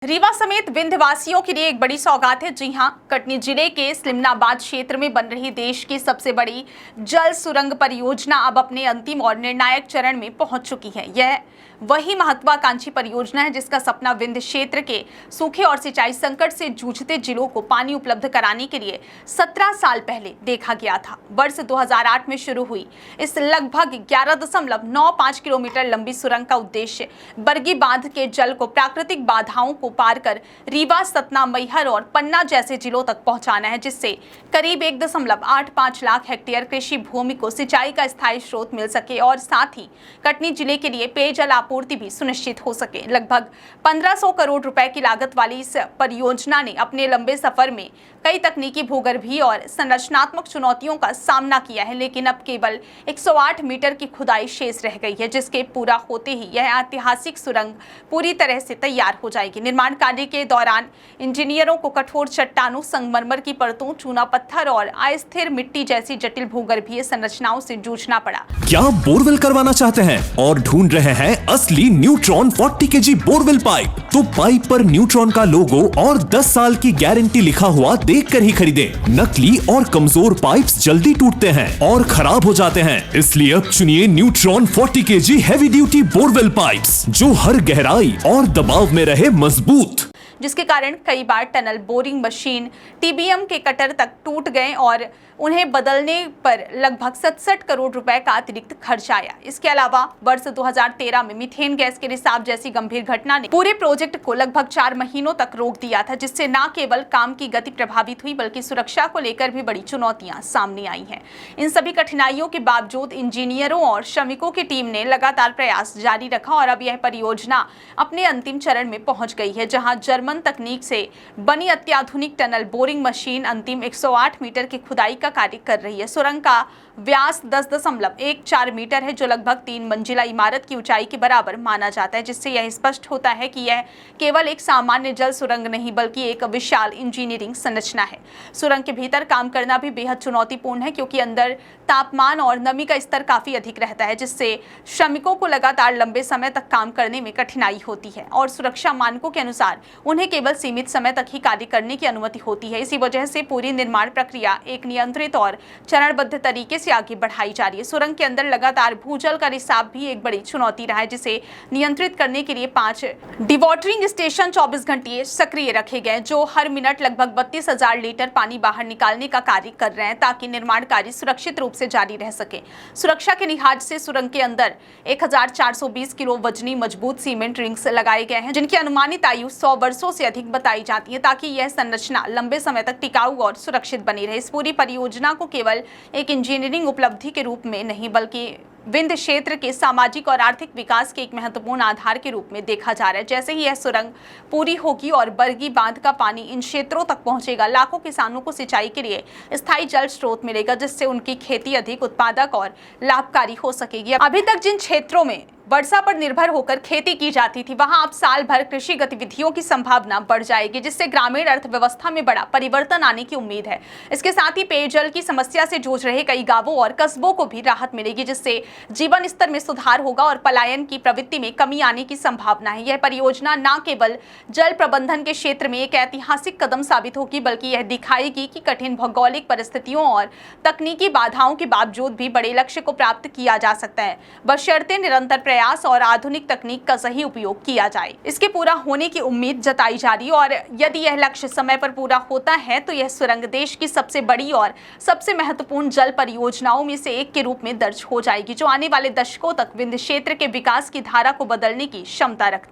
रीवा समेत विंध्यवासियों के लिए एक बड़ी सौगात है। जी हां, कटनी जिले के स्लिमनाबाद क्षेत्र में बन रही देश की सबसे बड़ी जल सुरंग परियोजना अब अपने अंतिम और निर्णायक चरण में पहुंच चुकी है। यह वही महत्वाकांक्षी परियोजना है जिसका सपना विंध्य क्षेत्र के सूखे और सिंचाई संकट से जूझते जिलों को पानी उपलब्ध कराने के लिए 17 साल पहले देखा गया था। वर्ष 2008 में शुरू हुई इस लगभग 11.95 किलोमीटर लंबी सुरंग का उद्देश्य बरगी बांध के जल को प्राकृतिक बाधाओं को पार कर रीवा, सतना, मैहर और पन्ना जैसे जिलों तक पहुंचाना है, जिससे करीब 1.85 लाख हेक्टेयर कृषि भूमि को सिंचाई का स्थायी स्रोत मिल सके और साथ ही कटनी जिले के लिए पेयजल आपूर्ति भी सुनिश्चित हो सके। लगभग 1500 करोड़ रुपए की लागत वाली इस परियोजना ने अपने लंबे सफर में कई तकनीकी, भूगर्भीय और संरचनात्मक चुनौतियों का सामना किया है, लेकिन अब केवल 108 मीटर की खुदाई शेष रह गई है, जिसके पूरा होते ही यह ऐतिहासिक सुरंग पूरी तरह से तैयार हो जाएगी। निर्माण कार्य के दौरान इंजीनियरों को कठोर चट्टानों, संगमरमर की परतों, चूना पत्थर और अस्थिर मिट्टी जैसी जटिल भूगर्भीय संरचनाओं से जूझना पड़ा। क्या बोरवेल करवाना चाहते हैं और ढूंढ रहे हैं असली न्यूट्रॉन 40 केजी बोरवेल पाइप? तो पाइप पर न्यूट्रॉन का लोगो और 10 साल की गारंटी लिखा हुआ देखकर ही खरीदें। नकली और कमजोर पाइप्स जल्दी टूटते हैं और खराब हो जाते हैं, इसलिए अब चुनिए neutron 40 KG heavy duty borewell pipes, जो हर गहराई और दबाव में रहे मजबूत, जिसके कारण कई बार टनल, बोरिंग मशीन, टीबीएम के कटर तक टूट गए और उन्हें बदलने पर लगभग 67 करोड़ रुपए का अतिरिक्त खर्च आया। इसके अलावा वर्ष 2013 में मीथेन गैस के रिसाव जैसी गंभीर घटना ने पूरे प्रोजेक्ट को लगभग 4 महीनों तक रोक दिया था, जिससे न केवल काम की गति प्रभावित हुई बल्कि सुरक्षा को लेकर भी बड़ी चुनौतियां सामने आई हैं। इन सभी कठिनाइयों के बावजूद इंजीनियरों और श्रमिकों की टीम ने लगातार प्रयास जारी रखा और अब यह परियोजना अपने अंतिम चरण में पहुंच गई है, जहां जर्मन तकनीक से बनी अत्याधुनिक टनल, बोरिंग मशीन अंतिम 108 मीटर की खुदाई का कार्य कर रही है। सुरंग का व्यास 10.14 मीटर है, जो लगभग 3 मंजिला इमारत की ऊंचाई के बराबर माना जाता है, जिससे यह स्पष्ट होता है कि यह केवल एक सामान्य जल सुरंग नहीं बल्कि एक विशाल इंजीनियरिंग संरचना है। सुरंग के भीतर काम करना भी बेहद चुनौतीपूर्ण है, क्योंकि अंदर तापमान और नमी का स्तर काफी अधिक रहता है, जिससे श्रमिकों को लगातार लंबे समय तक काम करने में कठिनाई होती है और सुरक्षा मानकों के अनुसार उन्हें केवल सीमित समय तक ही कार्य करने की अनुमति होती है। इसी वजह से पूरी निर्माण प्रक्रिया एक नियंत्रित और चरणबद्ध तरीके से आगे बढ़ाई जा रही है। सुरंग के अंदर लगातार भूजल का रिसाव भी एक बड़ी चुनौती रहा है, जिसे नियंत्रित करने के लिए 5 डिवॉटरिंग स्टेशन 24 घंटे सक्रिय रखे गए, जो हर मिनट लगभग 32,000 लीटर पानी बाहर निकालने का कार्य कर रहे हैं, ताकि निर्माण कार्य सुरक्षित रूप से जारी रह सके। सुरक्षा के लिहाज से सुरंग के अंदर 1420 किलो वजनी मजबूत सीमेंट रिंग्स लगाए गए हैं, जिनकी अनुमानित आयु 100 वर्षों से अधिक बताई जाती है, ताकि यह संरचना लंबे समय तक टिकाऊ और सुरक्षित बनी रहे। इस पूरी परियोजना को केवल एक इंजीनियरिंग उपलब्धि के रूप में नहीं बल्कि विंध्य क्षेत्र के सामाजिक और आर्थिक विकास के एक महत्वपूर्ण आधार के रूप में देखा जा रहा है। जैसे ही यह सुरंग पूरी होगी और बरगी बांध का पानी इन क्षेत्रों तक पहुंचेगा, लाखों किसानों को सिंचाई के लिए स्थायी जल स्रोत मिलेगा, जिससे उनकी खेती अधिक उत्पादक और लाभकारी हो सकेगी। अभी तक जिन क्षेत्रों में वर्षा पर निर्भर होकर खेती की जाती थी, वहां अब साल भर कृषि गतिविधियों की संभावना बढ़ जाएगी, जिससे ग्रामीण अर्थव्यवस्था में बड़ा परिवर्तन आने की उम्मीद है। इसके साथ ही पेयजल की समस्या से जूझ रहे कई गांवों और कस्बों को भी राहत मिलेगी, जिससे जीवन स्तर में सुधार होगा और पलायन की प्रवृत्ति में कमी आने की संभावना है। यह परियोजना न केवल जल प्रबंधन के क्षेत्र में एक ऐतिहासिक कदम साबित होगी, बल्कि यह दिखाएगी कि कठिन भौगोलिक परिस्थितियों और तकनीकी बाधाओं के बावजूद भी बड़े लक्ष्य को प्राप्त किया जा सकता है, बशर्ते निरंतर प्रयास और आधुनिक तकनीक का सही उपयोग किया जाए। इसके पूरा होने की उम्मीद जताई जा रही है और यदि यह लक्ष्य समय पर पूरा होता है तो यह सुरंग देश की सबसे बड़ी और सबसे महत्वपूर्ण जल परियोजनाओं में से एक के रूप में दर्ज हो जाएगी, जो आने वाले दशकों तक विंध्य क्षेत्र के विकास की धारा को बदलने की क्षमता रखती है।